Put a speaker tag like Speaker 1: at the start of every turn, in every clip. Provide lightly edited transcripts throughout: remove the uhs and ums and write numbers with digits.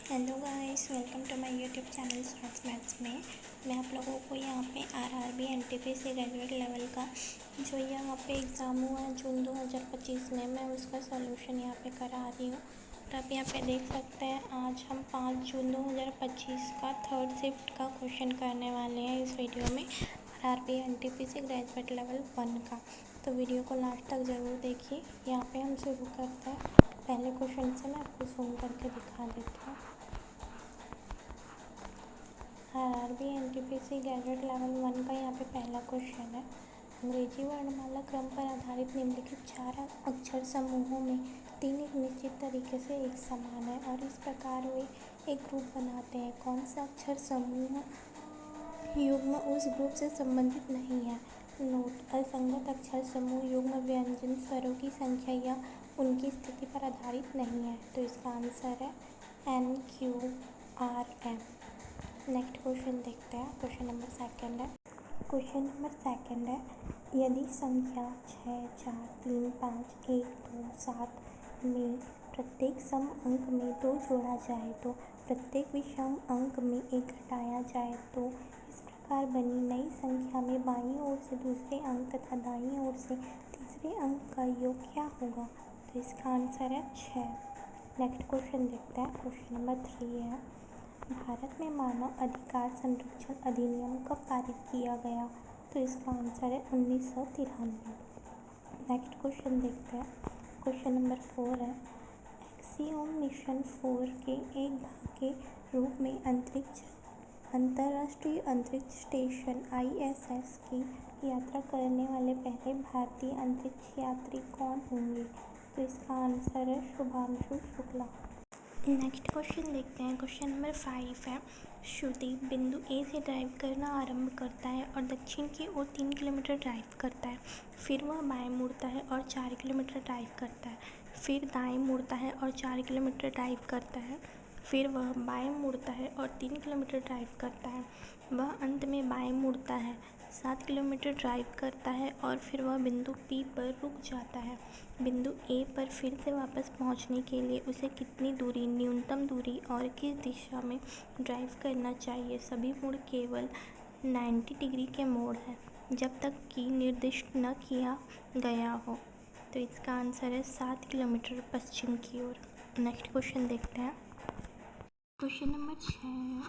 Speaker 1: Hello guys, welcome to my YouTube channel Smarts Maths में मैं आप लोगों को यहाँ पे आरआरबी एनटीपीसी ग्रेजुएट लेवल का जो यहाँ पे एग्ज़ाम हुआ है जून 2025 में, मैं उसका सॉल्यूशन यहाँ पे करा रही हूँ। तो आप यहाँ पे देख सकते हैं आज हम 5 जून 2025 का थर्ड शिफ्ट का क्वेश्चन करने वाले हैं इस वीडियो में आरआरबी एनटीपीसी ग्रेजुएट लेवल 1 का। तो वीडियो को लास्ट तक ज़रूर देखिए। यहाँ पे हम शुरू करते हैं पहले क्वेश्चन से। मैं आपको जूम करके दिखा देती हूँ। आरआरबी एनटीपीसी ग्रेजुएट लेवल 1 का यहाँ पे पहला क्वेश्चन है। अंग्रेजी वर्णमाला क्रम पर आधारित निम्नलिखित 4 अक्षर समूहों में 3 एक निश्चित तरीके से एक समान है और इस प्रकार वे एक ग्रुप बनाते हैं। कौन सा अक्षर समूह युग्म उस ग्रुप से संबंधित नहीं है? नोट: असंगत अक्षर समूह युग्म व्यंजन स्वरों की संख्या या उनकी स्थिति पर आधारित नहीं है। तो इसका आंसर है NQRM। नेक्स्ट क्वेश्चन देखते हैं। क्वेश्चन नंबर सेकंड है यदि संख्या 6, 4, 3, 5, 1, 2, 7 में प्रत्येक सम अंक में 2 जोड़ा जाए तो प्रत्येक विषम अंक में 1 घटाया जाए तो इस प्रकार बनी नई संख्या में बाईं ओर से दूसरे अंक तथा दाईं ओर से तीसरे अंक का योग क्या होगा? तो इसका आंसर है 6। नेक्स्ट क्वेश्चन देखते हैं। क्वेश्चन नंबर 3 है भारत में मानव अधिकार संरक्षण अधिनियम कब पारित किया गया? तो इसका आंसर है 1993। नेक्स्ट क्वेश्चन देखते हैं। क्वेश्चन नंबर 4 है एक्सियोम मिशन 4 के एक भाग के रूप में अंतर्राष्ट्रीय अंतरिक्ष स्टेशन ISS की यात्रा करने वाले पहले भारतीय अंतरिक्ष यात्री कौन होंगे? तो इसका आंसर है शुभांशु शुक्ला। नेक्स्ट क्वेश्चन देखते हैं। क्वेश्चन नंबर 5 है श्रुति बिंदु ए से ड्राइव करना आरंभ करता है और दक्षिण की ओर 3 किलोमीटर ड्राइव करता है। फिर वह बाएं मुड़ता है और 4 किलोमीटर ड्राइव करता है। फिर दाएं मुड़ता है और 4 किलोमीटर ड्राइव करता है। फिर वह बाएं मुड़ता है और 3 किलोमीटर ड्राइव करता है। वह अंत में बाएं मुड़ता है, 7 किलोमीटर ड्राइव करता है और फिर वह बिंदु P पर रुक जाता है। बिंदु A पर फिर से वापस पहुंचने के लिए उसे कितनी दूरी, न्यूनतम दूरी और किस दिशा में ड्राइव करना चाहिए? सभी मोड़ केवल 90 डिग्री के मोड़ हैं जब तक कि निर्दिष्ट न किया गया हो। तो इसका आंसर है 7 किलोमीटर पश्चिम की ओर। नेक्स्ट क्वेश्चन देखते हैं। क्वेश्चन नंबर 6 है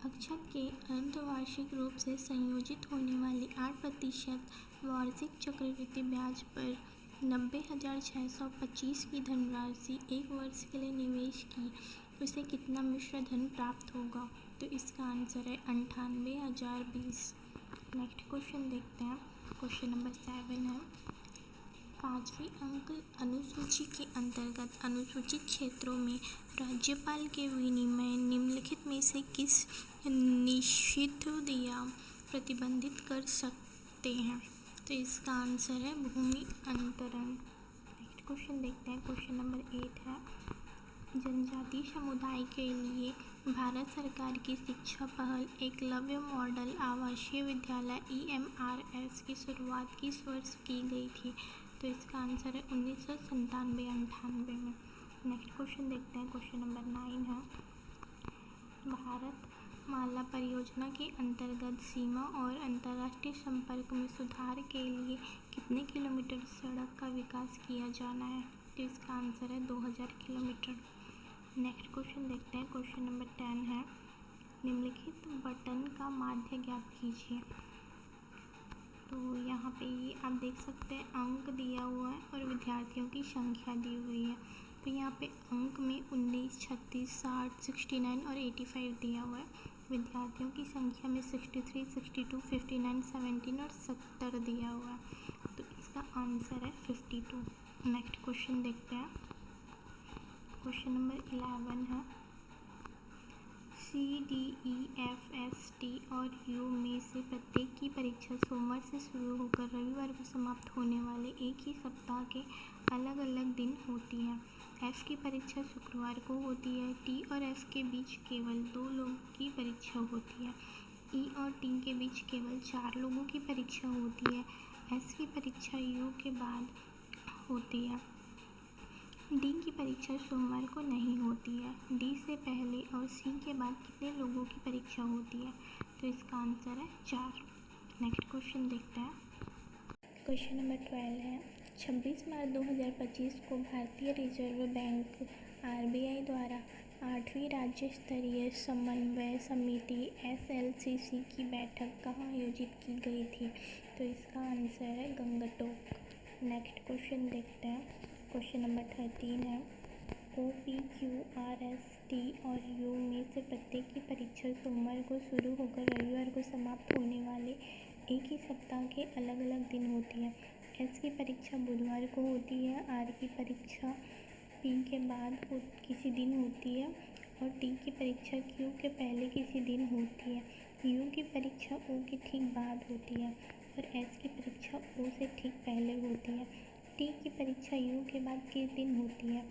Speaker 1: अक्षत के अर्धवार्षिक रूप से संयोजित होने वाली 8% वार्षिक चक्रवृद्धि ब्याज पर 90,625 की धनराशि 1 वर्ष के लिए निवेश की उसे कितना मिश्र धन प्राप्त होगा? तो इसका आंसर है 98,020। नेक्स्ट क्वेश्चन देखते हैं। क्वेश्चन नंबर 7 है 5वीं अंक अनुसूची के अंतर्गत अनुसूचित क्षेत्रों में राज्यपाल के विनिमय निम्नलिखित में से किस निषिद्ध या प्रतिबंधित कर सकते हैं? तो इसका आंसर है भूमि अंतरण। नेक्स्ट क्वेश्चन देखते हैं। क्वेश्चन नंबर 8 है जनजातीय समुदाय के लिए भारत सरकार की शिक्षा पहल एकलव्य मॉडल आवासीय विद्यालय EMRS की शुरुआत किस वर्ष की गई थी? तो इसका आंसर है 1997-98 में। नेक्स्ट क्वेश्चन देखते हैं। क्वेश्चन नंबर 9 है भारत माला परियोजना के अंतर्गत सीमा और अंतर्राष्ट्रीय संपर्क में सुधार के लिए कितने किलोमीटर सड़क का विकास किया जाना है? तो इसका आंसर है 2000 किलोमीटर। नेक्स्ट क्वेश्चन देखते हैं। क्वेश्चन नंबर 10 है निम्नलिखित बटन का माध्य ज्ञात कीजिए। तो यहाँ पे ये आप देख सकते हैं अंक दिया हुआ है और विद्यार्थियों की संख्या दी हुई है। तो यहाँ पे अंक में 19, 36, 60, 69 और 85 दिया हुआ है। विद्यार्थियों की संख्या में 63, 62, 59, 17 और 70 दिया हुआ है। तो इसका आंसर है 52। नेक्स्ट क्वेश्चन देखते हैं। क्वेश्चन नंबर 11 है CDEFST और U में से प्रत्येक की परीक्षा सोमवार से शुरू होकर रविवार को समाप्त होने वाले एक ही सप्ताह के अलग अलग दिन होती है। F की परीक्षा शुक्रवार को होती है। T और F के बीच केवल 2 लोगों की परीक्षा होती है। E और T के बीच केवल 4 लोगों की परीक्षा होती है। S की परीक्षा U के बाद होती है। D की परीक्षा सोमवार को नहीं होती है। D से पहले और सी के बाद कितने लोगों की परीक्षा होती है? तो इसका आंसर है 4। नेक्स्ट क्वेश्चन देखते हैं। क्वेश्चन नंबर 12 है 26 मार्च 2025 को भारतीय रिजर्व बैंक RBI द्वारा 8वीं राज्य स्तरीय समन्वय समिति SLCC की बैठक कहाँ आयोजित की गई थी? तो इसका आंसर है गंगटोक। नेक्स्ट क्वेश्चन देखते हैं। क्वेश्चन नंबर 13 है OPQRST और U में से प्रत्येक की परीक्षा सोमवार को शुरू होकर रविवार को समाप्त होने वाले एक ही सप्ताह के अलग अलग दिन होती है। S की परीक्षा बुधवार को होती है, R की परीक्षा P के बाद किसी दिन होती है और T की परीक्षा Q के पहले किसी दिन होती है। U की परीक्षा O के ठीक बाद होती है और S की परीक्षा O से ठीक पहले होती है। T की परीक्षा U के बाद किस दिन होती है?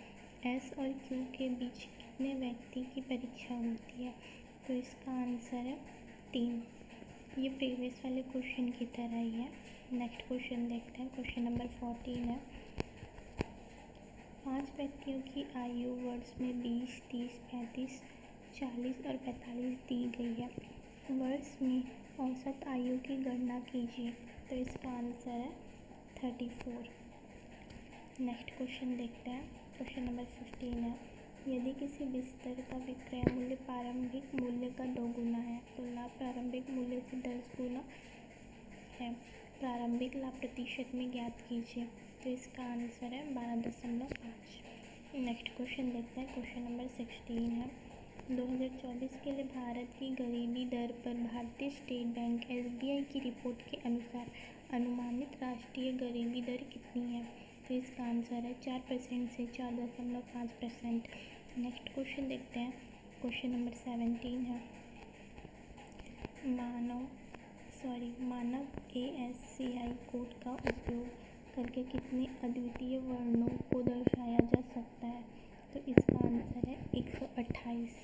Speaker 1: S और Q के बीच कितने व्यक्ति की परीक्षा होती है? तो इसका आंसर है 3। ये प्रीवियस वाले क्वेश्चन की तरह ही है। नेक्स्ट क्वेश्चन देखते हैं। क्वेश्चन नंबर 14 है 5 व्यक्तियों की आयु वर्ष में 20, 30, 35, 40 और 45 दी गई है। वर्ष में औसत आयु की गणना कीजिए। तो इसका आंसर है 34। नेक्स्ट क्वेश्चन देखते हैं। क्वेश्चन नंबर 15 है यदि किसी बिस्तर का विक्रय मूल्य प्रारंभिक मूल्य का 2 गुना है तो लाभ प्रारंभिक मूल्य से 10 गुना है। प्रारंभिक लाभ प्रतिशत में ज्ञात कीजिए। तो इसका आंसर है 12.5। नेक्स्ट क्वेश्चन देखते हैं। क्वेश्चन नंबर 16 है 2024 के लिए भारत की गरीबी दर पर भारतीय स्टेट बैंक SBI की रिपोर्ट के अनुसार अनुमानित राष्ट्रीय गरीबी दर कितनी है? तो इसका आंसर है 4% से 4.5%। नेक्स्ट क्वेश्चन देखते हैं। क्वेश्चन नंबर 17 है मानव ASCII कोड का उपयोग करके कितने अद्वितीय वर्णों को दर्शाया जा सकता है? तो इसका आंसर है 128।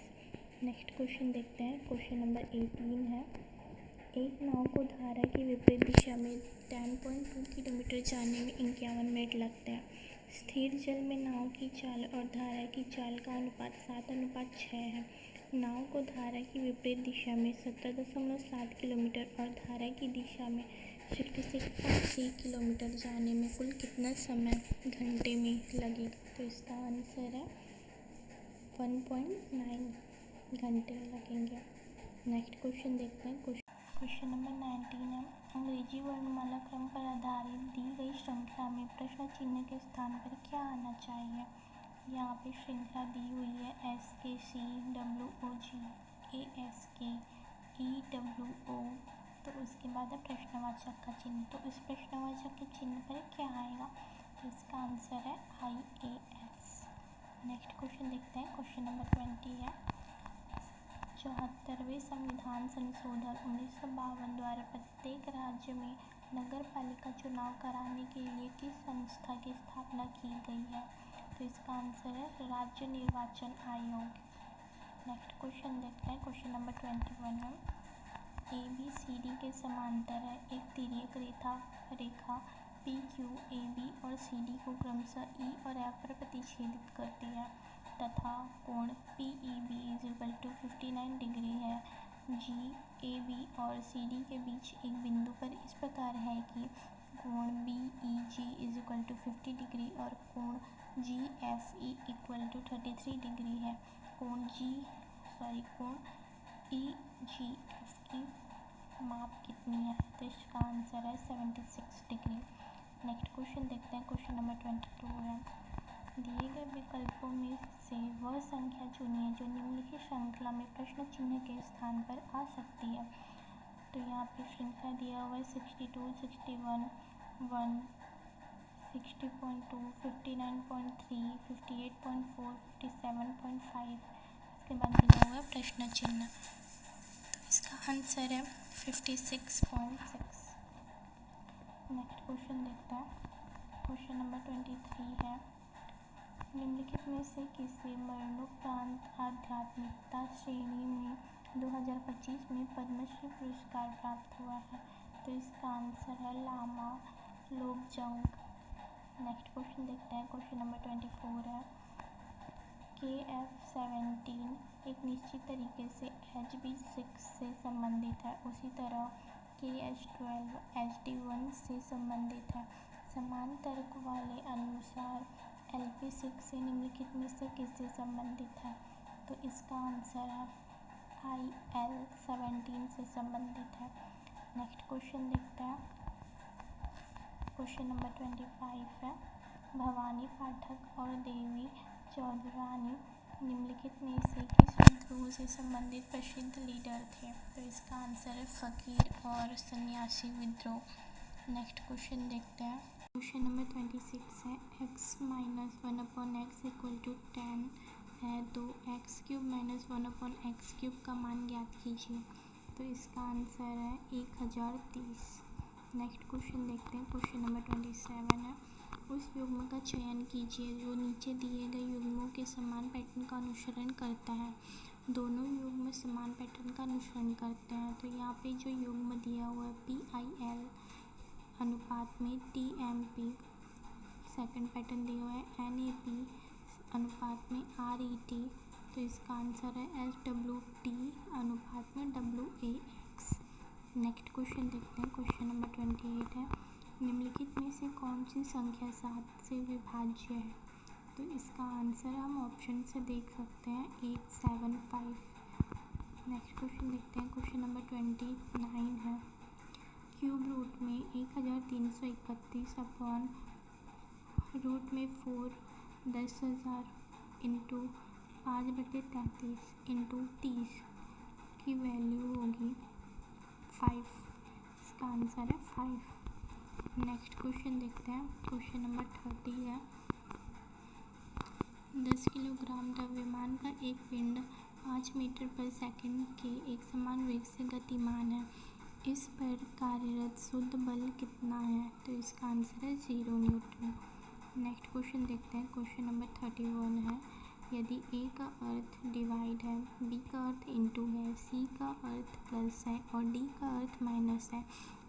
Speaker 1: नेक्स्ट क्वेश्चन देखते हैं। क्वेश्चन नंबर 18 है एक नाव को धारा की विपरीत दिशा में 10.2 किलोमीटर जाने में 51 मिनट लगते हैं। स्थिर जल में नाव की चाल और धारा की चाल का अनुपात 7:6 है। नाव को धारा की विपरीत दिशा में 17.7 किलोमीटर और धारा की दिशा में 66.3 किलोमीटर जाने में कुल कितना समय घंटे में लगेगा? तो इसका आंसर है 1.9 घंटे लगेंगे। नेक्स्ट क्वेश्चन देखते हैं। क्वेश्चन नंबर 19 है अंग्रेजी वर्णमाला क्रम पर आधारित दी गई श्रृंखला में प्रश्न चिन्ह के स्थान पर क्या आना चाहिए? यहाँ पे श्रृंखला दी हुई है SKC WOG ASK EWO। तो उसके बाद है प्रश्नवाचक का चिन्ह। तो इस प्रश्नवाचक के चिन्ह पर क्या आएगा? तो इसका आंसर है IAS। नेक्स्ट क्वेश्चन देखते हैं। क्वेश्चन नंबर 20 है 74वें संविधान संशोधन 1952 द्वारा प्रत्येक राज्य में नगर पालिका चुनाव कराने के लिए किस संस्था की स्थापना की गई है? तो इसका आंसर है राज्य निर्वाचन आयोग। नेक्स्ट क्वेश्चन देखते हैं। क्वेश्चन नंबर 21 है ABCD के समांतर है एक तिर्यक रेखा PQAB और CD को क्रमशः E और F पर प्रतिच्छेदित करती है तथा कोण PEB = 59 डिग्री है। GAB और CD के बीच एक बिंदु पर इस प्रकार है कि कोण BEG = 50 डिग्री और कोण GFE = 33 डिग्री है। कोण EGF की माप कितनी है? तो इसका आंसर है 76 डिग्री। नेक्स्ट क्वेश्चन देखते हैं। क्वेश्चन नंबर 22 है दिए गए विकल्पों में से वह संख्या चुनिए जो निम्नलिखित श्रृंखला में प्रश्न चिन्ह के स्थान पर आ सकती है। तो यहाँ पे श्रृंखला दिया हुआ है 62, 61, 1, 60.2, 59.3, 58.4, 57.5। इसके बाद दिया हुआ है प्रश्न चिन्ह। तो इसका आंसर है 56.6। नेक्स्ट क्वेश्चन देखते हैं। क्वेश्चन नंबर 23 है निम्नलिखित में से किसे मरणोपरांत आध्यात्मिकता श्रेणी में 2025 में पद्मश्री पुरस्कार प्राप्त हुआ है? तो इसका आंसर है लामा लोबजंग। नेक्स्ट क्वेश्चन देखते हैं। क्वेश्चन नंबर 24 है KF17 एक निश्चित तरीके से HB6 से संबंधित है, उसी तरह KH12 HD1 से संबंधित है। समान तर्क वाले अनुसार LP6 से निम्नलिखित में से किससे संबंधित है? तो इसका आंसर है IL-17 से संबंधित है। नेक्स्ट क्वेश्चन देखते हैं। क्वेश्चन नंबर 25 है, भवानी पाठक और देवी चौधरानी निम्नलिखित में से किस विद्रोह से संबंधित प्रसिद्ध लीडर थे? तो इसका आंसर है फकीर और सन्यासी विद्रोह। नेक्स्ट क्वेश्चन देखते हैं। क्वेश्चन नंबर 26 है, x - 1/x = 10 है तो x³ - 1/x³ का मान ज्ञात कीजिए। तो इसका आंसर है 1030। नेक्स्ट क्वेश्चन देखते हैं। क्वेश्चन नंबर 27 है, उस युग्म का चयन कीजिए जो नीचे दिए गए युग्मों के समान पैटर्न का अनुसरण करता है। दोनों युग्म समान पैटर्न का अनुसरण करते हैं, तो यहाँ पे जो युग्म दिया हुआ है PIL अनुपात में TMP, सेकंड पैटर्न दिया हुआ है NAP अनुपात में RET, तो इसका आंसर है SWT अनुपात में WAX। नेक्स्ट क्वेश्चन देखते हैं। क्वेश्चन नंबर 28 है, निम्नलिखित में से कौन सी संख्या 7 से विभाज्य है? तो इसका आंसर हम ऑप्शन से देख सकते हैं 875। नेक्स्ट क्वेश्चन देखते हैं। क्वेश्चन नंबर 29 है, क्यूब रूट में 1331 अपॉन रूट में 4 10,000 इंटू 5/33 इंटू 30 की वैल्यू होगी 5। इसका आंसर है 5। नेक्स्ट क्वेश्चन देखते हैं। क्वेश्चन नंबर 30 है, 10 किलोग्राम द्रव्यमान का एक पिंड 5 मीटर पर सेकंड के एक समान वेग से गतिमान है। इस पर कार्यरत शुद्ध बल कितना है? तो इसका आंसर है 0 न्यूटन। नेक्स्ट क्वेश्चन देखते हैं। क्वेश्चन नंबर 31 है, यदि A का अर्थ डिवाइड है, B का अर्थ इंटू है, C का अर्थ प्लस है और D का अर्थ माइनस है,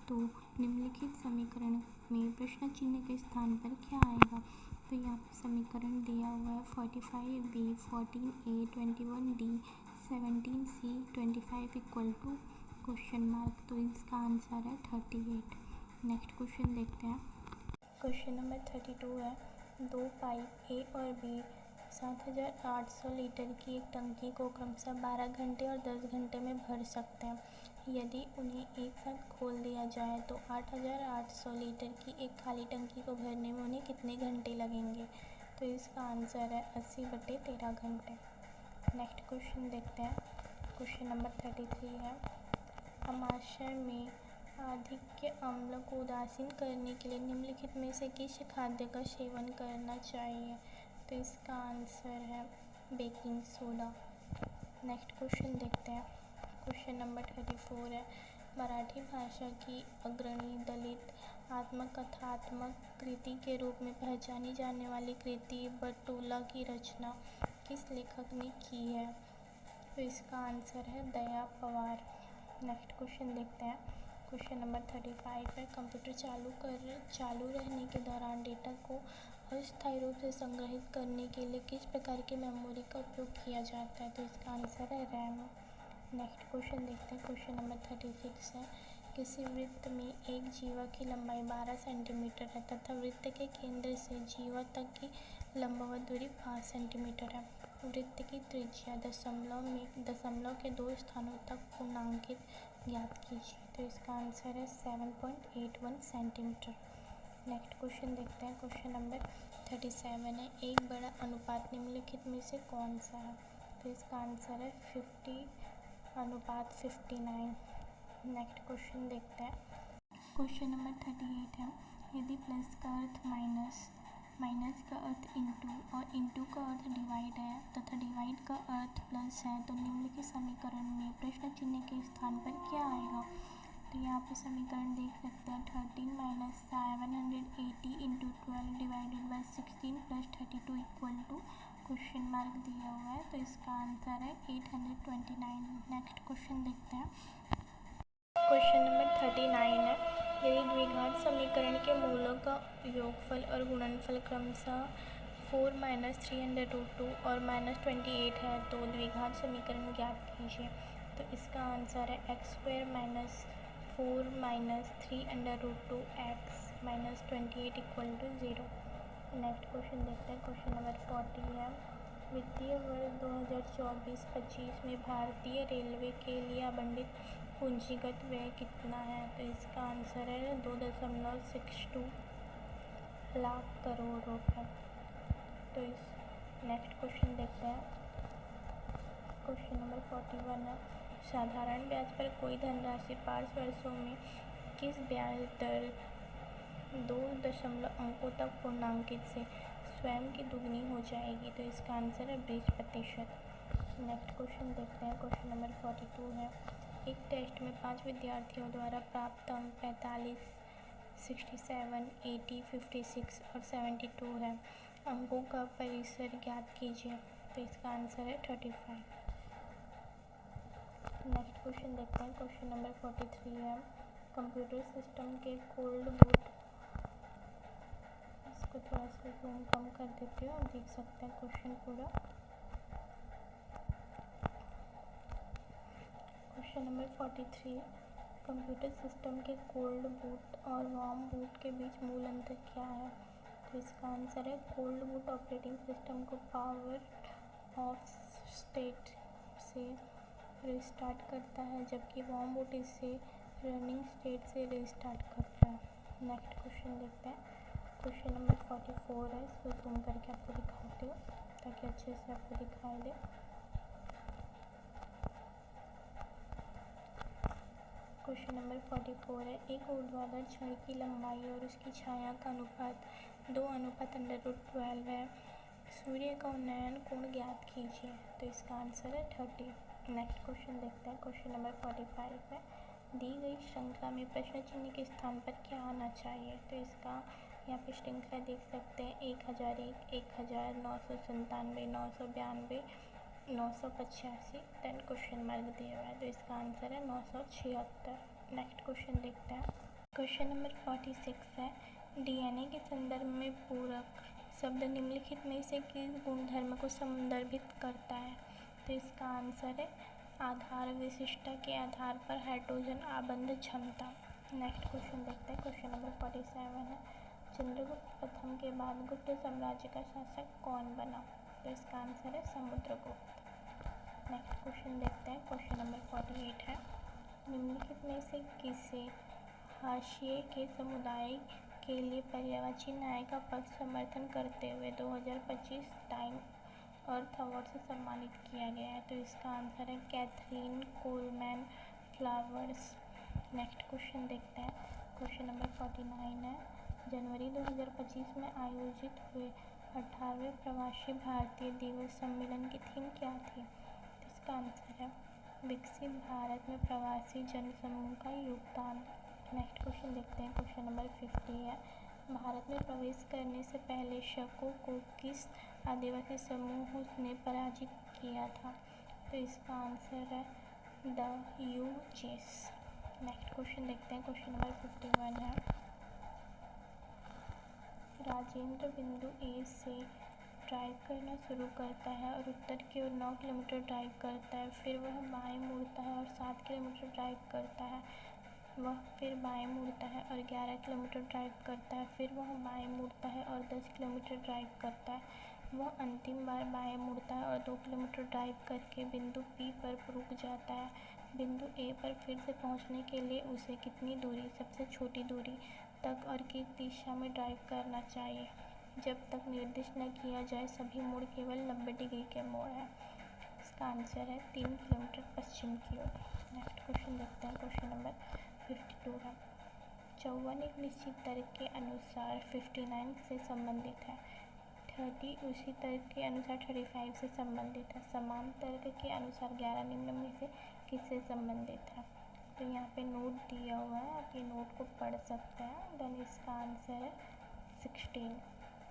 Speaker 1: तो निम्नलिखित समीकरण में प्रश्न चिन्ह के स्थान पर क्या आएगा? तो यहाँ पे समीकरण दिया हुआ है 45B 14A 21D 17C 25 equal to question mark, तो इसका आंसर है 38। नेक्स्ट क्वेश्चन देखते हैं। क्वेश्चन नंबर 32 है, दो पाइप A और B 7800 लीटर की एक टंकी को क्रमशः 12 घंटे और 10 घंटे में भर सकते हैं। यदि उन्हें एक साथ खोल दिया जाए तो 8800 लीटर की एक खाली टंकी को भरने में उन्हें कितने घंटे लगेंगे? तो इसका आंसर है 80/13 घंटे। नेक्स्ट क्वेश्चन देखते हैं। क्वेश्चन नंबर 33 है, आमाशय में आधिक्य अम्ल को उदासीन करने के लिए निम्नलिखित में से किस खाद्य का सेवन करना चाहिए? तो इसका आंसर है बेकिंग सोडा। नेक्स्ट क्वेश्चन देखते हैं। क्वेश्चन नंबर 34 है, मराठी भाषा की अग्रणी दलित आत्मकथात्मक कृति के रूप में पहचानी जाने वाली कृति बटुला की रचना किस लेखक ने की है? तो इसका आंसर है दया पवार। नेक्स्ट क्वेश्चन देखते हैं। क्वेश्चन नंबर 35 है, कंप्यूटर चालू रहने के दौरान डेटा को अस्थायी रूप से संग्रहित करने के लिए किस प्रकार की मेमोरी का उपयोग किया जाता है? तो इसका आंसर है रैम। नेक्स्ट क्वेश्चन देखते हैं। क्वेश्चन नंबर 36 है, किसी वृत्त में एक जीवा की लंबाई 12 सेंटीमीटर है तथा वृत्त के केंद्र से जीवा तक की लंबवत दूरी 5 सेंटीमीटर है। वृत्त की त्रिज्या दशमलव के 2 स्थानों तक पूर्णांकित ज्ञात कीजिए। तो इसका आंसर है 7.81 सेंटीमीटर। नेक्स्ट क्वेश्चन देखते हैं। क्वेश्चन नंबर 37 है, एक बड़ा अनुपात निम्नलिखित में से कौन सा है? तो इसका आंसर है 50:59। नेक्स्ट क्वेश्चन देखते हैं। क्वेश्चन नंबर 38 है, यदि प्लस का अर्थ माइनस, माइनस का अर्थ इंटू और इंटू का अर्थ डिवाइड है तथा डिवाइड का अर्थ प्लस है, तो निम्नलिखित समीकरण में प्रश्न चिन्ह के स्थान पर क्या आएगा? तो यहाँ पे समीकरण देख सकते हैं 13 - 780 into 12 divided by 16 plus 32 equal to question mark दिया हुआ है, तो इसका आंसर है 829। नेक्स्ट क्वेश्चन देखते हैं। क्वेश्चन नंबर 39 है, यदि द्विघात समीकरण के मूलों का योगफल और गुणनफल क्रमशः 4 माइनस 3√2 और -28 है तो द्विघात समीकरण ज्ञात कीजिए। तो इसका आंसर है x² minus 4 minus 3√2 x minus 28 equal to 0। Next question देखते हैं। क्वेश्चन नंबर 40 है, वित्तीय वर्ष 2024-25 में भारतीय रेलवे के लिए आवंटित पूंजीगत व्यय कितना है? तो इसका आंसर है 2.62 लाख करोड़ रुपए। तो इस नेक्स्ट क्वेश्चन देखते हैं। क्वेश्चन नंबर 41 है, साधारण ब्याज पर कोई धनराशि 5 वर्षों में किस ब्याज दर 2 अंकों तक पूर्णांकित से स्वयं की दुगनी हो जाएगी? तो इसका आंसर है 20%। नेक्स्ट क्वेश्चन देखते हैं। क्वेश्चन नंबर 42 है, एक टेस्ट में 5 विद्यार्थियों द्वारा प्राप्त अंक 45, 67, 80, 56 और 72 है। अंकों का परिसर ज्ञात कीजिए। तो इसका आंसर है 35। नेक्स्ट क्वेश्चन देखते हैं। क्वेश्चन नंबर 43 है, कंप्यूटर सिस्टम के कोल्ड बूट, इसको थोड़ा सा जूम कम कर देते हो, आप देख सकते हैं क्वेश्चन पूरा। क्वेश्चन नंबर 43, कंप्यूटर सिस्टम के कोल्ड बूट और वार्म बूट के बीच मूल अंतर क्या है? तो इसका आंसर है कोल्ड बूट ऑपरेटिंग सिस्टम को पावर ऑफ स्टेट से रिस्टार्ट करता है, जबकि वार्म बूट इसे रनिंग स्टेट से रिस्टार्ट करता है। नेक्स्ट क्वेश्चन देखते हैं। क्वेश्चन नंबर 44 है, इसको जूम करके आपको दिखाते हो ताकि अच्छे से आपको दिखाई दे। क्वेश्चन नंबर 44 है, एक ऊर्ध्वाधर छड़ की लंबाई और उसकी छाया का अनुपात 2:√12 है। सूर्य का उन्नयन कोण ज्ञात कीजिए। तो इसका आंसर है 30। नेक्स्ट क्वेश्चन देखते हैं। क्वेश्चन नंबर 45 है, दी गई श्रृंखला में प्रश्न चिन्ह के स्थान पर क्या आना चाहिए? तो इसका यहाँ पे श्रृंखला देख सकते हैं 1001, 1000, 997, 992, 985, देन क्वेश्चन मार्क दिया हुआ है। तो इसका आंसर है 976। नेक्स्ट क्वेश्चन देखते हैं। क्वेश्चन नंबर 46 है, डीएनए के संदर्भ में पूरक शब्द निम्नलिखित में से किस गुणधर्म को संदर्भित करता है? तो इसका आंसर है आधार विशिष्टता के आधार पर हाइड्रोजन आबंध क्षमता। नेक्स्ट क्वेश्चन देखते हैं। क्वेश्चन नंबर 47 है, चंद्रगुप्त प्रथम के बाद गुप्त साम्राज्य का शासक कौन बना? तो इसका आंसर है समुद्रगुप्त। नेक्स्ट क्वेश्चन देखते हैं। क्वेश्चन नंबर 48 है, निम्नलिखित में से किसे हाशिए के समुदाय के लिए पर्यायवाची न्याय का पक्ष समर्थन करते हुए 2025 टाइम अर्थ अवार्ड से सम्मानित किया गया है? तो इसका आंसर है Catherine Coleman flowers. Next question देखते हैं। क्वेश्चन नंबर 49 है, जनवरी 2025 में आयोजित हुए 18वें प्रवासी भारतीय दिवस सम्मेलन की थीम क्या थी? इसका आंसर है विकसित भारत में प्रवासी जनसमूह का योगदान। नेक्स्ट क्वेश्चन देखते हैं। क्वेश्चन नंबर 50 है, भारत में प्रवेश करने से पहले शकों को किस आदिवासी समूह ने पराजित किया था? तो इसका आंसर है द यूजेस। नेक्स्ट क्वेश्चन देखते हैं। क्वेश्चन नंबर 51 है, राजेंद्र बिंदु ए से ड्राइव करना शुरू करता है और उत्तर की ओर 9 किलोमीटर ड्राइव करता है, फिर वह बाएं मुड़ता है और 7 किलोमीटर ड्राइव करता है, वह फिर बाएं मुड़ता है और 11 किलोमीटर ड्राइव करता है, फिर वह बाएं मुड़ता है और 10 किलोमीटर ड्राइव करता है, वह अंतिम बार बाएं मुड़ता है और 2 किलोमीटर ड्राइव करके बिंदु पी पर रुक जाता है। बिंदु ए पर फिर से पहुंचने के लिए उसे कितनी दूरी, सबसे छोटी दूरी तक और किस दिशा में ड्राइव करना चाहिए? जब तक निर्दिष्ट न किया जाए सभी मोड़ केवल 90 डिग्री के मोड़ हैं। इसका आंसर है 3 किलोमीटर पश्चिम की ओर। नेक्स्ट क्वेश्चन देखते हैं। क्वेश्चन नंबर 52 है, 54 एक निश्चित तर्क के अनुसार 59 से संबंधित है, 30 उसी तर्क के अनुसार 35 से संबंधित है, समान तर्क के अनुसार 11 निम्न में से किससे संबंधित है? तो यहाँ पे नोट दिया हुआ है, आप ये नोट को पढ़ सकते हैं। देन इसका आंसर है 16।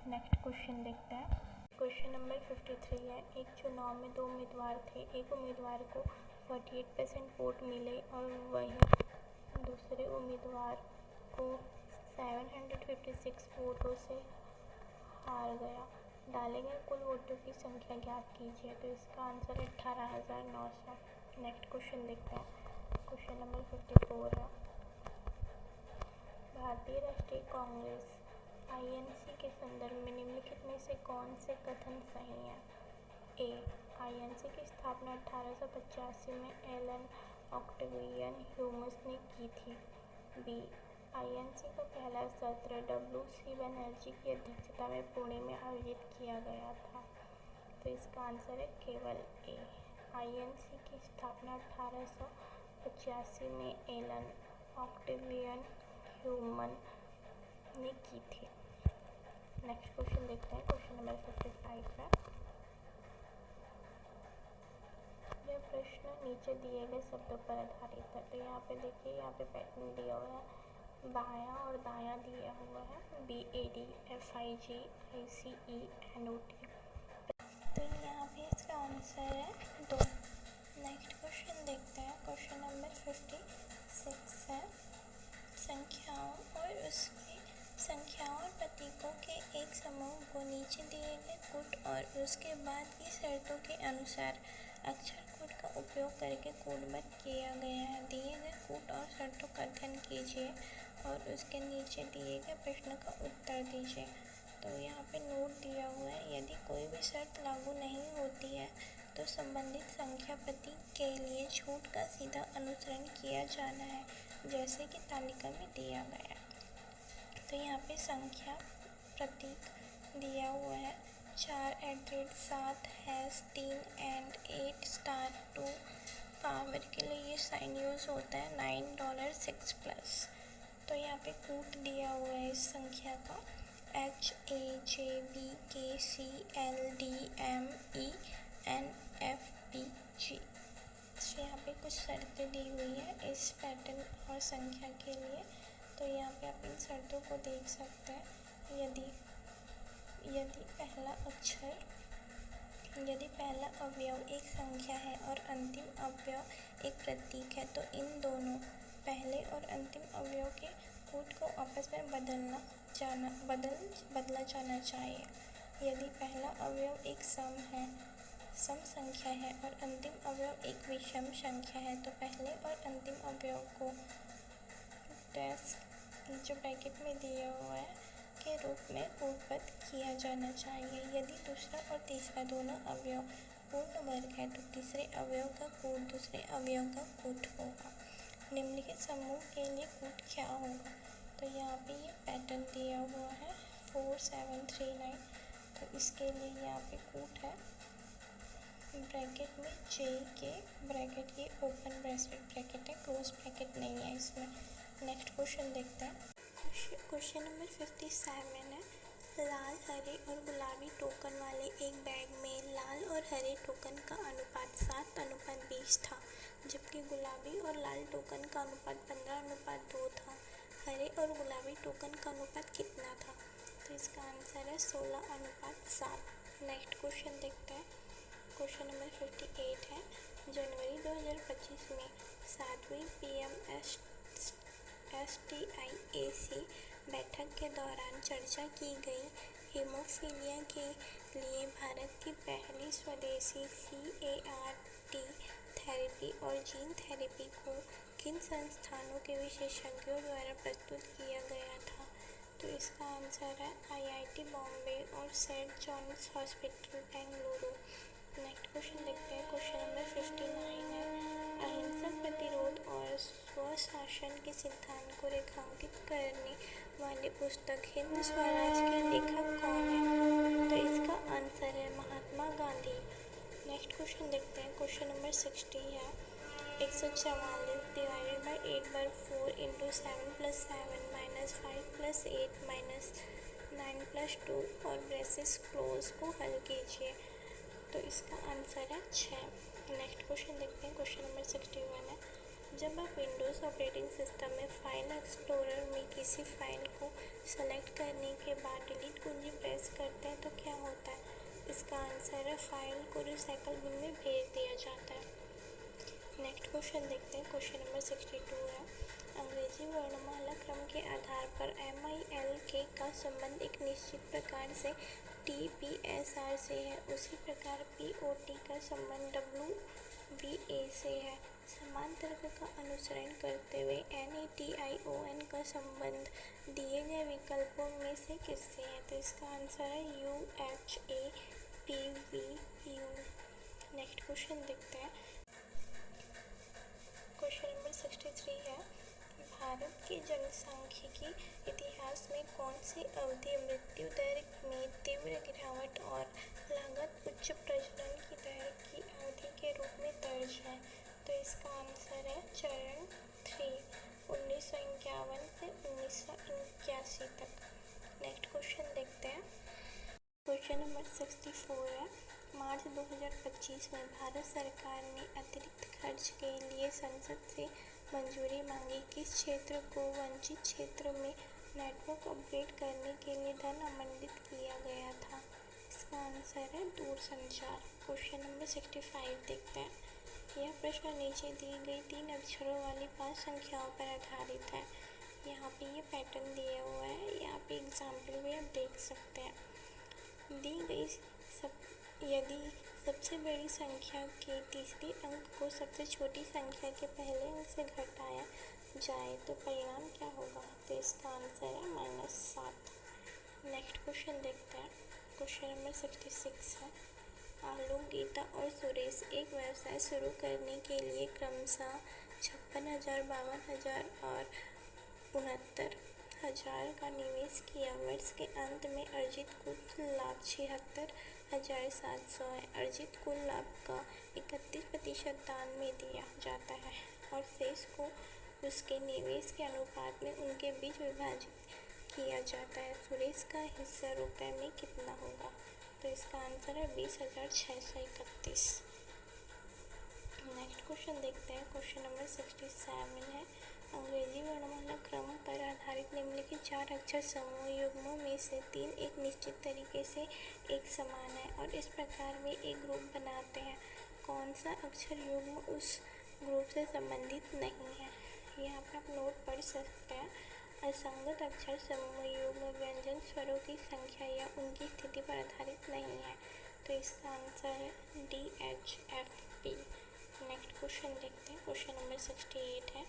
Speaker 1: नेक्स्ट क्वेश्चन देखते हैं। क्वेश्चन नंबर 53 है, एक चुनाव में 2 उम्मीदवार थे, एक उम्मीदवार को 48% वोट मिले और वहीं दूसरे उम्मीदवार को 756 वोटों से हार गया। डाले गए कुल वोटों की संख्या ज्ञात कीजिए। तो इसका आंसर है 18,900। नेक्स्ट क्वेश्चन देखते हैं। क्वेश्चन नंबर 54 है। भारतीय राष्ट्रीय कांग्रेस आईएनसी के संदर्भ में निम्नलिखित में से कौन से कथन सही हैं? ए. आईएनसी की स्थापना 1885 में एलन ऑक्टेवियन ह्यूमस ने की थी। बी. आईएनसी का पहला सत्र W.C. बनर्जी की अध्यक्षता में पुणे में आयोजित किया गया था। तो इसका आंसर है केवल ए. आईएनसी की स्थापना 1885 में एलन ऑक्टेवियन ह्यूमन ने की थी। नेक्स्ट क्वेश्चन देखते हैं। क्वेश्चन नंबर 55 है। यह प्रश्न नीचे दिए गए शब्दों पर आधारित है। तो यहाँ पे देखिए, यहाँ पे पैटर्न दिया हुआ है, बायां और दायां दिया हुआ है, BAD FIG ICE NOT। तो यहाँ पे इसका आंसर है 2। नेक्स्ट क्वेश्चन देखते हैं। क्वेश्चन नंबर 56 है। संख्याओं और उसकी संख्याओं और प्रतीकों के एक समूह को नीचे दिए गए कूट और उसके बाद की शर्तों के अनुसार अक्षर कोड का उपयोग करके कोडबद्ध किया गया है। दिए गए कूट और शर्तों का अध्ययन कीजिए और उसके नीचे दिए गए प्रश्न का उत्तर दीजिए। तो यहाँ पे नोट दिया हुआ है, यदि कोई भी शर्त लागू नहीं होती है तो संबंधित संख्या प्रतीक के लिए छूट का सीधा अनुसरण किया जाना है, जैसे कि तालिका में दिया गया है। तो यहाँ पे संख्या प्रतीक दिया हुआ है 4 @ 7 3 & 8 *2 पावर के लिए ये साइन यूज़ होता है $9.6+। तो यहाँ पे कूट दिया हुआ है इस संख्या का HAJBKCLDMENFPG। यहाँ पे कुछ शर्तें दी हुई है इस पैटर्न और संख्या के लिए। तो यहाँ पे आप इन शर्तों को देख सकते हैं। यदि पहला अवयव एक संख्या है और अंतिम अवयव एक प्रतीक है तो इन दोनों पहले और अंतिम अवयव के कूट को आपस में बदला जाना चाहिए। यदि पहला अवयव एक सम संख्या है और अंतिम अवयव एक विषम संख्या है तो पहले और अंतिम अवयव को डैश जो ब्रैकेट में दिया हुआ है के रूप में कूटबद्ध किया जाना चाहिए। यदि दूसरा और तीसरा दोनों अवयव पूर्ण वर्ग है तो तीसरे अवयव का कूट दूसरे अवयव का कूट होगा। निम्नलिखित समूह के लिए कूट क्या होगा? तो यहाँ पे ये पैटर्न दिया हुआ है 4739। तो इसके लिए यहाँ पे कूट है ब्रैकेट में JK ब्रैकेट, ये ओपन ब्रैकेट है, क्लोज ब्रैकेट नहीं है इसमें। नेक्स्ट क्वेश्चन देखते हैं। क्वेश्चन नंबर 57 है। लाल, हरे और गुलाबी टोकन वाले एक बैग में लाल और हरे टोकन का अनुपात 7:20 था, जबकि गुलाबी और लाल टोकन का अनुपात 15:2 था। हरे और गुलाबी टोकन का अनुपात कितना था? तो इसका आंसर है 16:7। नेक्स्ट क्वेश्चन देखते हैं। क्वेश्चन नंबर 58 है। जनवरी 2025 में 7वीं PMSTIAC बैठक के दौरान चर्चा की गई हीमोफीलिया के लिए भारत की पहली स्वदेशी CAR-T थेरेपी और जीन थेरेपी को किन संस्थानों के विशेषज्ञों द्वारा प्रस्तुत किया गया था? तो इसका आंसर है IIT बॉम्बे और Saint John's Hospital Bengaluru. Next question देखते हैं। क्वेश्चन नंबर 59 है। अहिंसक प्रतिरोध और स्वशासन के सिद्धांत को रेखांकित करने वाली पुस्तक हिंद स्वराज के लेखक कौन है? तो इसका आंसर है महात्मा गांधी। नेक्स्ट क्वेश्चन देखते हैं। क्वेश्चन नंबर 60 है। 144 डिवाइडेड बाई 8/4 × 7 + 7 - 5 + 8 - 9 + 2 और ब्रेसेस क्लोज को हल कीजिए। तो इसका आंसर है 6। नेक्स्ट क्वेश्चन देखते हैं। क्वेश्चन नंबर 61 है। जब आप विंडोज़ ऑपरेटिंग सिस्टम में फाइल एक्सप्लोरर में किसी फाइल को सेलेक्ट करने के बाद डिलीट कुंजी प्रेस करते हैं तो क्या होता है? इसका आंसर है फाइल को रिसाइकल बिन में भेज दिया जाता है। नेक्स्ट क्वेश्चन देखते हैं। क्वेश्चन नंबर 62 है। अंग्रेजी वर्णमाला क्रम के आधार पर MILK का संबंध एक निश्चित प्रकार से टी पी एस आर से है, उसी प्रकार पी ओ टी का संबंध डब्ल्यू वी ए से है। समान तर्क का अनुसरण करते हुए N A T I O N का संबंध दिए गए विकल्पों में से किससे है? तो इसका आंसर है U H A P V you. Next question देखते हैं। क्वेश्चन नंबर 63 है, भारत के जनसांख्यिकी इतिहास में कौन सी अवधि मृत्यु दर में तीव्र गिरावट और लागत उच्च प्रजनन की दर की अवधि के रूप में दर्ज है? तो इसका आंसर है चरण 3, 1951 से 1981 तक। नेक्स्ट क्वेश्चन देखते हैं। क्वेश्चन नंबर 64 है, मार्च 2025 में भारत सरकार ने अतिरिक्त खर्च के लिए संसद से मंजूरी मांगी। किस क्षेत्र को वंचित क्षेत्र में नेटवर्क अपग्रेड करने के लिए धन आवंटित किया गया था? इसका आंसर है दूरसंचार। क्वेश्चन नंबर 65 देखते हैं। यह प्रश्न नीचे दी गई 3 अक्षरों वाली 5 संख्याओं पर आधारित है। यहाँ पे ये पैटर्न दिया हुआ है, यहाँ पे एग्जाम्पल भी आप देख सकते हैं। दी गई यदि सबसे बड़ी संख्या के तीसरे अंक को सबसे छोटी संख्या के पहले अंक से घटाया जाए तो परिणाम क्या होगा? तो इसका आंसर है -7। नेक्स्ट क्वेश्चन देखते हैं। क्वेश्चन नंबर 66 है, आलोक, गीता और सुरेश एक व्यवसाय शुरू करने के लिए क्रमशः 56,000, 52,000 और 69,000 का निवेश किया। वर्ष के अंत में अर्जित कुल लाभ 76,700 है। अर्जित कुल लाभ का 31% दान में दिया जाता है और शेष को उसके निवेश के अनुपात में उनके बीच विभाजित किया जाता है। सुरेश का हिस्सा रुपए में कितना होगा? तो इसका आंसर है 20,631। नेक्स्ट क्वेश्चन देखते हैं। क्वेश्चन नंबर 67 है, अंग्रेजी वर्णमाला क्रम पर आधारित निम्नलिखित 4 अक्षर समूह युग्मों में से 3 एक निश्चित तरीके से एक समान है और इस प्रकार वे एक ग्रुप बनाते हैं। कौन सा अक्षर युग्म उस ग्रुप से संबंधित नहीं है? यहाँ पर आप नोट पढ़ सकते हैं। असंगत अक्षर समूह युग्म व्यंजन स्वरों की संख्या या उनकी स्थिति पर आधारित नहीं है। तो इसका आंसर है DHFP। नेक्स्ट क्वेश्चन देखते हैं। क्वेश्चन नंबर 68 है,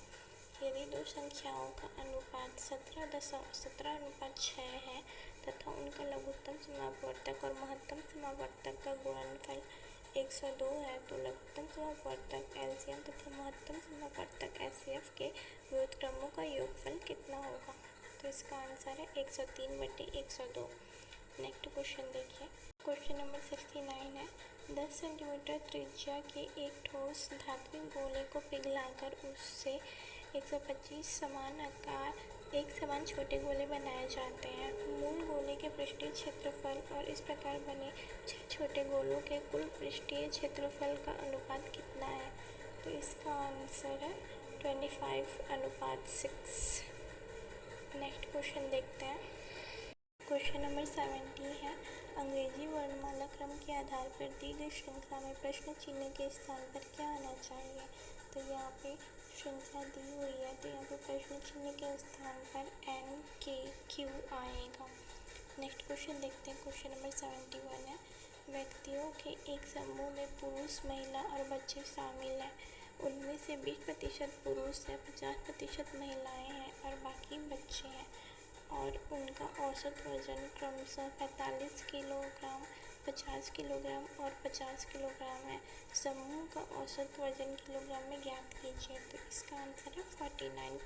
Speaker 1: यदि दो संख्याओं का अनुपात 17:6 है तथा उनका लघुत्तम समापवर्तक और महत्तम समापवर्तक का गुणनफल 102 है तो लघुत्तम समापवर्तक LCM तथा महत्तम समापवर्तक HCF के व्युत्क्रमों का योगफल कितना होगा? तो इसका आंसर है 103/102। नेक्स्ट क्वेश्चन देखिए। क्वेश्चन नंबर 69 है, 10 सेंटीमीटर त्रिज्या के एक ठोस धात्विक गोले को पिघलाकर उससे 125 एक समान छोटे गोले बनाए जाते हैं। मूल गोले के पृष्ठीय क्षेत्रफल और इस प्रकार बने 6 छोटे गोलों के कुल पृष्ठीय क्षेत्रफल का अनुपात कितना है? तो इसका आंसर है 25:6। नेक्स्ट क्वेश्चन देखते हैं। क्वेश्चन नंबर 70 है, अंग्रेजी वर्णमाला क्रम के आधार पर दी गई श्रृंखला में प्रश्न चिन्ह के स्थान पर क्या आना चाहिए? तो यहाँ पे श्रृंखला दी हुई है तो यहाँ पे प्रश्न चिन्ह के स्थान पर NKQ आएगा। नेक्स्ट क्वेश्चन देखते हैं। क्वेश्चन नंबर 71 है, व्यक्तियों के एक समूह में पुरुष, महिला और बच्चे शामिल हैं। उनमें से 20% पुरुष है, 50% महिलाएं हैं और बाकी बच्चे हैं और उनका औसत वजन क्रमशः 45 किलोग्राम, 50 किलोग्राम और 50 किलोग्राम है। समूह का औसत वजन किलोग्राम में ज्ञात कीजिए। तो इसका आंसर है 49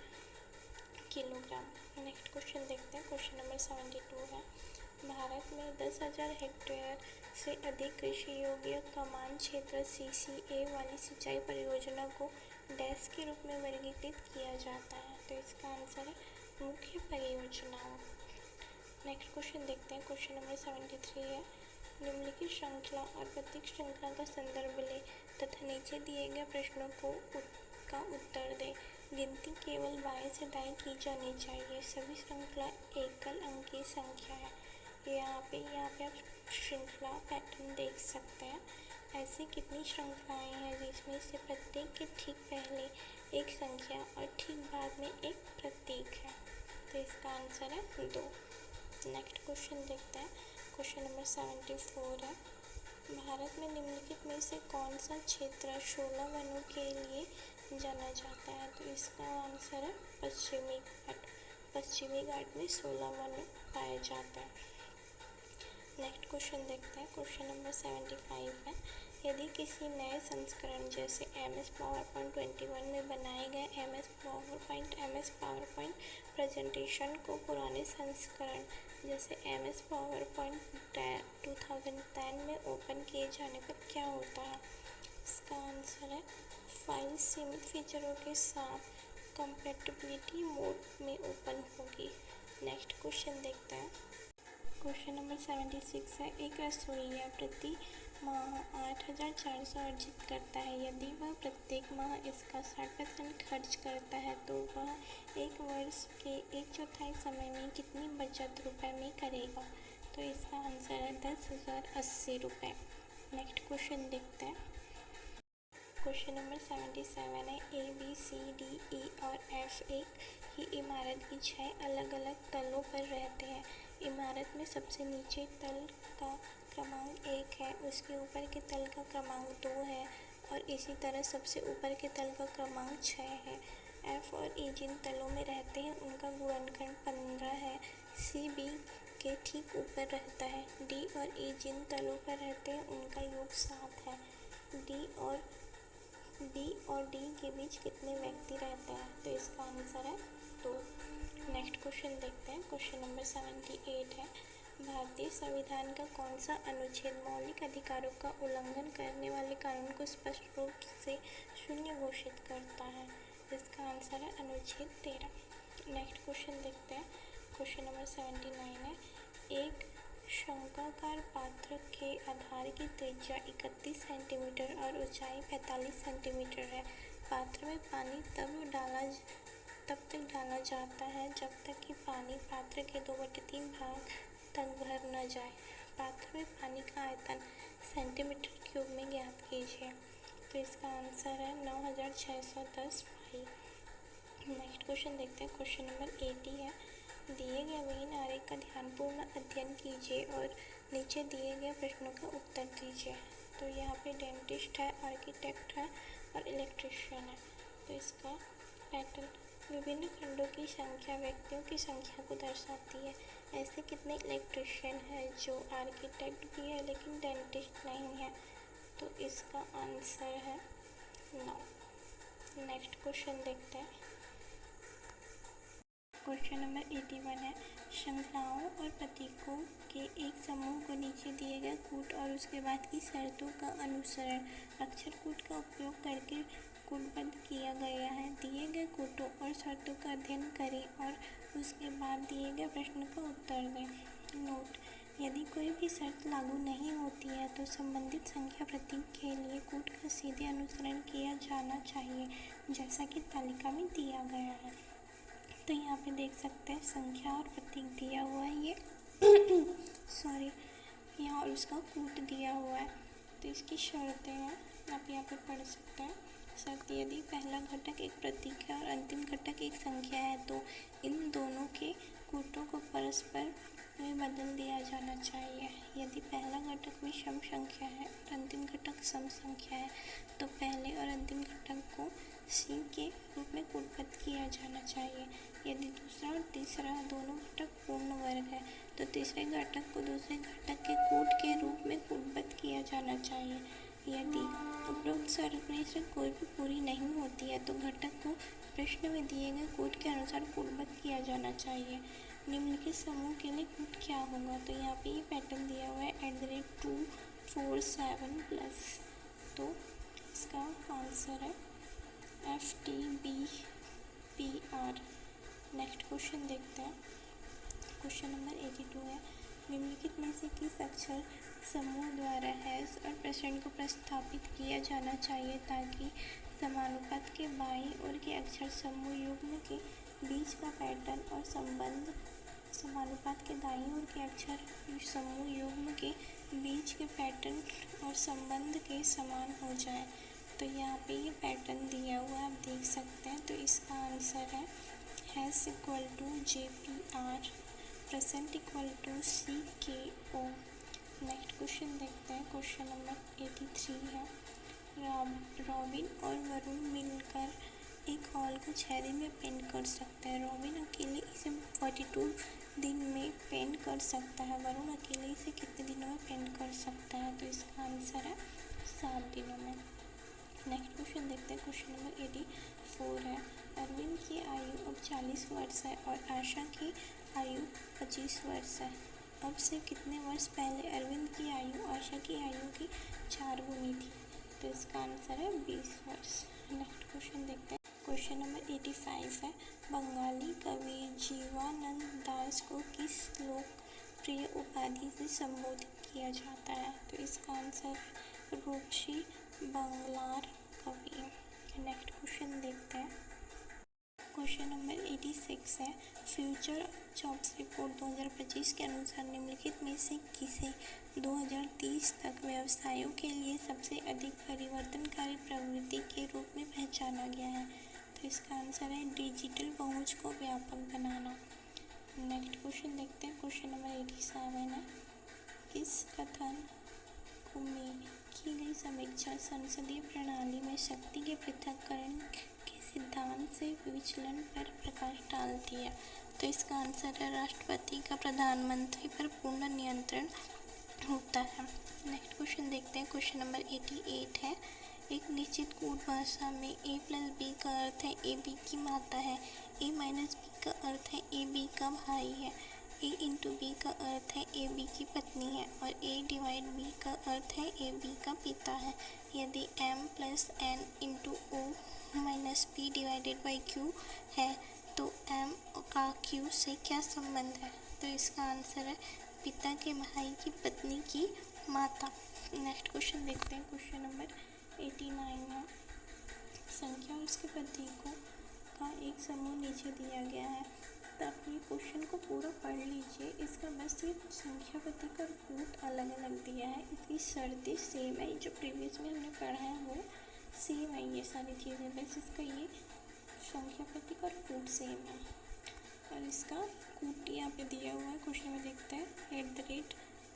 Speaker 1: किलोग्राम। नेक्स्ट क्वेश्चन देखते हैं। क्वेश्चन नंबर 72 है, भारत में 10,000 हेक्टेयर से अधिक कृषि योग्य कमान क्षेत्र CCA वाली सिंचाई परियोजना को डैश के रूप में वर्गीकृत किया जाता है। तो इसका आंसर है मुख्य परियोजनाओं। नेक्स्ट क्वेश्चन देखते हैं। क्वेश्चन नंबर 73 है, निम्नलिखित श्रृंखला और प्रत्येक श्रृंखला का संदर्भ लें तथा नीचे दिए गए प्रश्नों का उत्तर दें। गिनती केवल बाएं से दाएं की जानी चाहिए। सभी श्रृंखला एकल अंकीय संख्या है। यहाँ पे आप श्रृंखला पैटर्न देख सकते हैं। ऐसी कितनी श्रृंखलाएं हैं जिसमें से प्रत्येक के ठीक पहले एक संख्या और ठीक बाद में एक प्रतीक है? तो इसका आंसर है 2। नेक्स्ट क्वेश्चन देखते हैं। क्वेश्चन नंबर 74 है, भारत में निम्नलिखित में से कौन सा क्षेत्र 16 वनों के लिए जाना जाता है? तो इसका आंसर है पश्चिमी घाट। पश्चिमी घाट में 16 वन पाए जाते हैं। नेक्स्ट क्वेश्चन देखते हैं। क्वेश्चन नंबर 75 है, यदि किसी नए संस्करण जैसे MS PowerPoint 21 में बनाए गए MS PowerPoint प्रेजेंटेशन को पुराने संस्करण जैसे MS PowerPoint 2010 में ओपन किए जाने पर क्या होता है? इसका आंसर है फाइल सीमित फीचरों के साथ कंपैटिबिलिटी मोड में ओपन होगी। नेक्स्ट क्वेश्चन देखते हैं। क्वेश्चन नंबर 76 है, एक रसोइया प्रति माह 8,400 अर्जित करता है। यदि वह प्रत्येक माह इसका 60% खर्च करता है तो वह एक वर्ष के 1/4 समय में कितनी बचत रुपए में करेगा? तो इसका आंसर है 10,080 रुपये। नेक्स्ट क्वेश्चन देखते हैं। क्वेश्चन नंबर 77 है, ABCDE और F एक ही इमारत की 6 अलग अलग तलों पर रहते हैं। इमारत में सबसे नीचे तल का क्रमांक 1 है, उसके ऊपर के तल का क्रमांक 2 है और इसी तरह सबसे ऊपर के तल का क्रमांक 6 है। F और E जिन तलों में रहते हैं उनका गुणनखंड 15 है। C B के ठीक ऊपर रहता है। D और E जिन तलों पर रहते हैं उनका योग 7 है। B और D के बीच कितने व्यक्ति रहते हैं? तो इसका आंसर है 2। नेक्स्ट क्वेश्चन देखते हैं। क्वेश्चन नंबर 78 है, भारतीय संविधान का कौन सा अनुच्छेद मौलिक अधिकारों का उल्लंघन करने वाले कानून को स्पष्ट रूप से शून्य घोषित करता है? इसका आंसर है अनुच्छेद 13। नेक्स्ट क्वेश्चन देखते हैं। क्वेश्चन नंबर 79 है, एक शंक्वाकार पात्र के आधार की त्रिज्या 31 सेंटीमीटर और ऊंचाई 45 सेंटीमीटर है। पात्र में पानी तब तक डाला जाता है जब तक कि पानी पात्र के 2/3 भाग तक भर न जाए। पात्र में पानी का आयतन सेंटीमीटर क्यूब में ज्ञात कीजिए। तो इसका आंसर है 9610 पाई। नेक्स्ट क्वेश्चन देखते हैं। क्वेश्चन नंबर 80 है, दिए गए वेन आरेख का ध्यानपूर्ण अध्ययन कीजिए और नीचे दिए गए प्रश्नों का उत्तर दीजिए। तो यहाँ पे डेंटिस्ट है, आर्किटेक्ट है और इलेक्ट्रिशियन है। तो इसका पैटर्न विभिन्न खंडों की संख्या व्यक्तियों की संख्या को दर्शाती है। ऐसे कितने इलेक्ट्रिशियन है जो आर्किटेक्ट भी है लेकिन डेंटिस्ट नहीं है? तो इसका आंसर है 9। नेक्स्ट क्वेश्चन देखते हैं। क्वेश्चन नंबर 81 है, श्रृंखलाओं और प्रतीकों के एक समूह को नीचे दिए गए कूट और उसके बाद की शर्तों का अनुसरण अक्षर कूट का उपयोग करके कूटबद्ध किया गया है। दिए गए कूटों और शर्तों का अध्ययन करें और उसके बाद दिए गए प्रश्न का उत्तर दें। नोट, यदि कोई भी शर्त लागू नहीं होती है तो संबंधित संख्या प्रतीक के लिए कूट का सीधे अनुसरण किया जाना चाहिए जैसा कि तालिका में दिया गया है। तो यहाँ पे देख सकते हैं संख्या और प्रतीक दिया हुआ है, ये यहाँ और उसका कूट दिया हुआ है। तो इसकी शर्तें हैं, आप यहाँ पे पढ़ सकते हैं। शर्त, यदि पहला घटक एक प्रतीक है और अंतिम घटक एक संख्या है तो इन दोनों के कूटों को परस्पर में बदल दिया जाना चाहिए। यदि पहला घटक विषम संख्या है और अंतिम घटक सम संख्या है तो पहले और अंतिम घटक को C के रूप में कूटबद्ध किया जाना चाहिए। यदि दूसरा और तीसरा दोनों घटक पूर्ण वर्ग है तो तीसरे घटक को दूसरे घटक के कूट के रूप में कूटबद्ध किया जाना चाहिए। यदि उपरोक्त शर्तें से कोई भी पूरी नहीं होती है तो घटक को प्रश्न में दिए गए कूट के अनुसार कूटबद्ध किया जाना चाहिए। निम्नलिखित समूह के लिए कूट क्या होगा? तो यहाँ पे ये पैटर्न दिया हुआ है @247+। तो इसका आंसर है FTBPR। नेक्स्ट क्वेश्चन देखते हैं। क्वेश्चन नंबर 82 है, निम्नलिखित में से किस अक्षर समूह द्वारा हैश और प्रश्न को प्रतिस्थापित किया जाना चाहिए ताकि समानुपात के बाईं ओर के अक्षर समूह युग्म के बीच का पैटर्न और संबंध समानुपात के दाईं ओर के अक्षर समूह युग्म के बीच के पैटर्न और संबंध के समान हो जाए। तो यहाँ पे ये पैटर्न दिया हुआ है, आप देख सकते हैं। तो इसका आंसर है hash = JPR। Percent equal to C K O. Next question देखते हैं, क्वेश्चन नंबर 83 है। रॉबिन और वरुण मिलकर एक हॉल को 6 दिन में पेंट कर सकते हैं। रॉबिन अकेले इसे 42 दिन में पेंट कर सकता है। वरुण अकेले इसे कितने दिनों में पेंट कर सकता है? तो इसका आंसर है 7 दिनों में। नेक्स्ट क्वेश्चन देखते हैं, क्वेश्चन नंबर 84 है। अरविंद की आयु अब 40 वर्ष है और आशा की आयु 25 वर्ष है। अब से कितने वर्ष पहले अरविंद की आयु आशा की आयु की 4 गुनी थी? तो इसका आंसर है 20 वर्ष। नेक्स्ट क्वेश्चन देखते हैं, क्वेश्चन नंबर 85 है। बंगाली कवि जीवानंद दास को किस लोकप्रिय उपाधि से संबोधित किया जाता है? तो इसका आंसर है रूपसी बंगलार कवि। नेक्स्ट क्वेश्चन देखते हैं, क्वेश्चन नंबर 86 है। फ्यूचर जॉब्स रिपोर्ट 2025 के अनुसार निम्नलिखित में से किसे 2030 तक व्यवसायों के लिए सबसे अधिक परिवर्तनकारी प्रवृत्ति के रूप में पहचाना गया है? तो इसका आंसर है डिजिटल पहुंच को व्यापक बनाना। नेक्स्ट क्वेश्चन देखते हैं, क्वेश्चन नंबर 87 है। किस कथन में की गई समीक्षा संसदीय प्रणाली में शक्ति के पृथक्करण के सिद्धांत से विचलन पर प्रकाश डालती है? तो इसका आंसर है राष्ट्रपति का प्रधानमंत्री पर पूर्ण नियंत्रण होता है। नेक्स्ट क्वेश्चन देखते हैं, क्वेश्चन नंबर 88 है। एक निश्चित कूट भाषा में a प्लस बी का अर्थ है ए बी की माता है, a माइनस बी का अर्थ है ए बी का भाई है, a इंटू बी का अर्थ है ए बी की पत्नी है और a डिवाइड बी का अर्थ है ए बी का पिता है। यदि m plus n into O minus P divided by Q है तो m का q से क्या संबंध है? तो इसका आंसर है पिता के भाई की पत्नी की माता। नेक्स्ट क्वेश्चन देखते हैं, क्वेश्चन नंबर 89 है। संख्या और उसके प्रतीकों का एक समूह नीचे दिया गया है। तो आप ये क्वेश्चन को पूरा पढ़ लीजिए। इसका बस ये संख्या प्रतीक और कूट अलग अलग दिया है, इसकी शर्तें सेम है। जो प्रीवियस में हमने पढ़ा है वो सेम है, ये सारी चीज़ें। बस इसका ये संख्या प्रतीक और कूट सेम है और इसका कूट यहाँ पे दिया हुआ है। क्वेश्चन में देखते हैं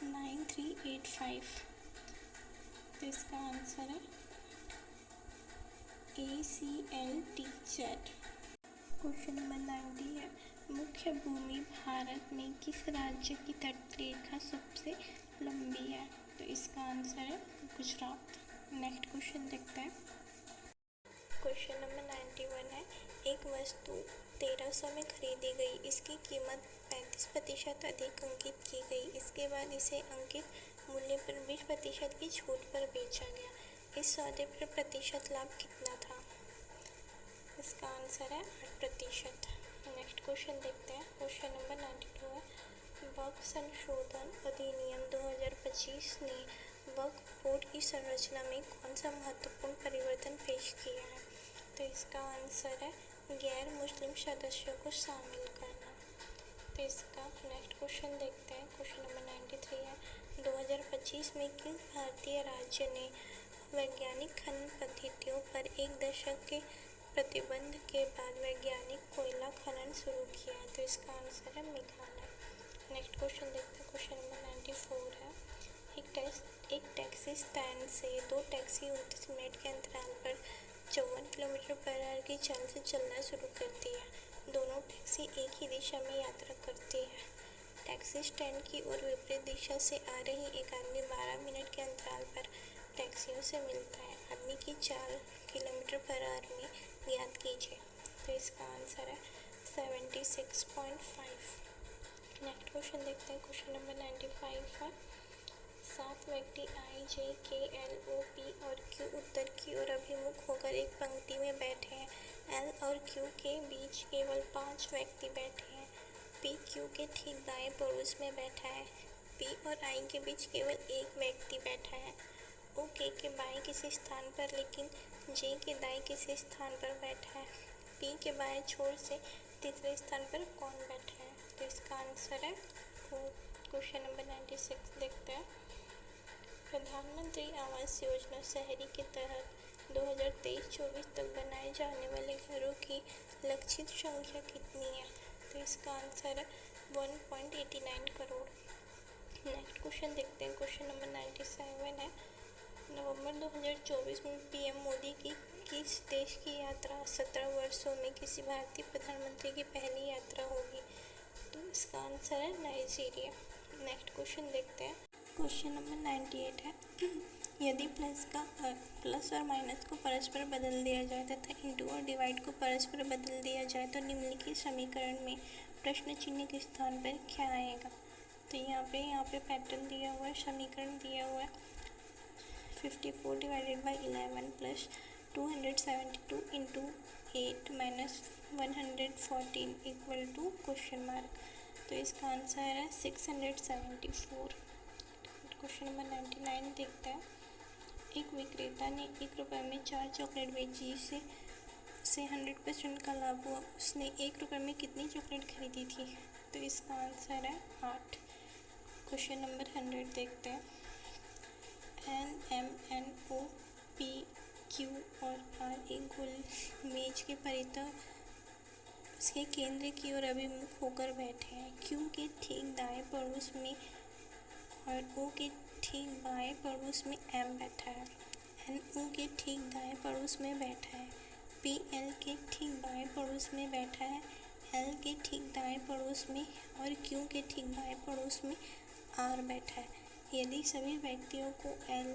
Speaker 1: @9385। तो इसका आंसर है ACL टीचर। क्वेश्चन नंबर 90 है। मुख्य भूमि भारत में किस राज्य की तटरेखा सबसे लंबी है? तो इसका आंसर है गुजरात। नेक्स्ट क्वेश्चन देखते हैं, क्वेश्चन नंबर 91 है। एक वस्तु 1300 में खरीदी गई, इसकी कीमत 35% अधिक अंकित की गई। इसके बाद इसे अंकित मूल्य पर 20% की छूट पर बेचा गया। इस सौदे पर प्रतिशत लाभ कितना था? इसका आंसर है 8%। नेक्स्ट क्वेश्चन देखते हैं, क्वेश्चन नंबर 92 है। वक्फ संशोधन अधिनियम 2025 ने वक्फ बोर्ड की संरचना में कौन सा महत्वपूर्ण परिवर्तन पेश किया है? तो इसका आंसर है गैर मुस्लिम सदस्यों को शामिल करना। तो इसका नेक्स्ट क्वेश्चन देखते हैं, क्वेश्चन नंबर 93 है। 2025 में किस भारतीय राज्य ने वैज्ञानिक खनन पद्धतियों पर 1 दशक के प्रतिबंध के बाद वैज्ञानिक कोयला खनन शुरू किया? तो इसका आंसर है मेघालय। नेक्स्ट क्वेश्चन देखते हैं, क्वेश्चन नंबर 94 है। एक टैक्सी स्टैंड से 2 टैक्सी 29 मिनट के अंतराल पर 54 किलोमीटर पर आवर की चाल से चलना शुरू करती है। दोनों टैक्सी एक ही दिशा में यात्रा करती है। टैक्सी स्टैंड की ओर विपरीत दिशा से आ रही एक आदमी 12 मिनट के अंतराल पर टैक्सियों से मिलता है। आदमी की चाल किलोमीटर पर आवर में ज्ञात कीजिए। तो इसका आंसर है 76.5। नेक्स्ट क्वेश्चन देखते हैं, क्वेश्चन नंबर 95 है। 7 व्यक्ति I, J, K, L, O, P और Q उत्तर की ओर अभिमुख होकर एक पंक्ति में बैठे हैं। L और Q के बीच केवल 5 व्यक्ति बैठे हैं। P Q के ठीक दाएं पड़ोस में बैठा है। P और I के बीच केवल एक व्यक्ति बैठा है। O K के बाएं किसी स्थान पर लेकिन J के दाएं किसी स्थान पर बैठा है। P के बाएं छोर से तीसरे स्थान पर कौन बैठा है? तो इसका आंसर है क्वेश्चन नंबर 96 देखते हैं। प्रधानमंत्री आवास योजना शहरी के तहत 2023-24 तक बनाए जाने वाले घरों की लक्षित संख्या कितनी है? तो इसका आंसर है 1.89 करोड़। नेक्स्ट क्वेश्चन देखते हैं। क्वेश्चन नंबर 97 है। नवंबर 2024 में पीएम मोदी की किस देश की यात्रा 17 वर्षों में किसी भारतीय प्रधानमंत्री की पहली यात्रा होगी? तो इसका आंसर है नाइजीरिया। नेक्स्ट क्वेश्चन देखते हैं। क्वेश्चन नंबर 98 है। यदि प्लस और माइनस को परस्पर बदल दिया जाए तथा इंटू और डिवाइड को परस्पर बदल दिया जाए तो निम्नलिखित समीकरण में प्रश्न चिन्ह के स्थान पर क्या आएगा? तो यहाँ पे पैटर्न दिया हुआ है, समीकरण दिया हुआ है। 54 divided by 11 plus 272 into 8 minus 114 equal to question mark. तो इसका आंसर है 674। क्वेश्चन नंबर 99 देखते हैं। एक विक्रेता ने 1 रुपये में 4 चॉकलेट बेची, से 100% का लाभ हुआ। उसने 1 रुपये में कितनी चॉकलेट खरीदी थी? तो इसका आंसर है 8। क्वेश्चन नंबर 100 देखते हैं। NMNO P Q और R एक गोल मेज के परितः उसके केंद्र की ओर अभिमुख होकर बैठे हैं। Q के ठीक दाएं पड़ोस में और O के ठीक बाएं पड़ोस में M बैठा है। NO के ठीक दाएं पड़ोस में बैठा है। P L के ठीक बाएं पड़ोस में बैठा है। L के ठीक दाएं पड़ोस में और Q के ठीक बाएं पड़ोस में R बैठा है। यदि सभी व्यक्तियों को L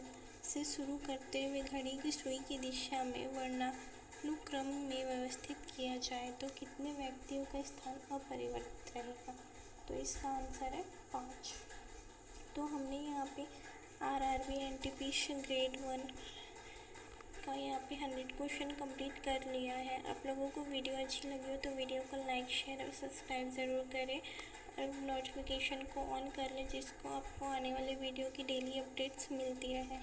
Speaker 1: से शुरू करते हुए घड़ी की सुई की दिशा में वर्णानुक्रम में व्यवस्थित किया जाए तो कितने व्यक्तियों का स्थान अपरिवर्तित रहेगा? तो इसका आंसर है 5। तो हमने यहाँ पे RRB NTPC ग्रेड 1 का यहाँ पे 100 क्वेश्चन कंप्लीट कर लिया है। आप लोगों को वीडियो अच्छी लगी हो तो वीडियो को लाइक शेयर और सब्सक्राइब ज़रूर करें और नोटिफिकेशन को ऑन कर लें जिसको आपको आने वाले वीडियो की डेली अपडेट्स मिलती रहे।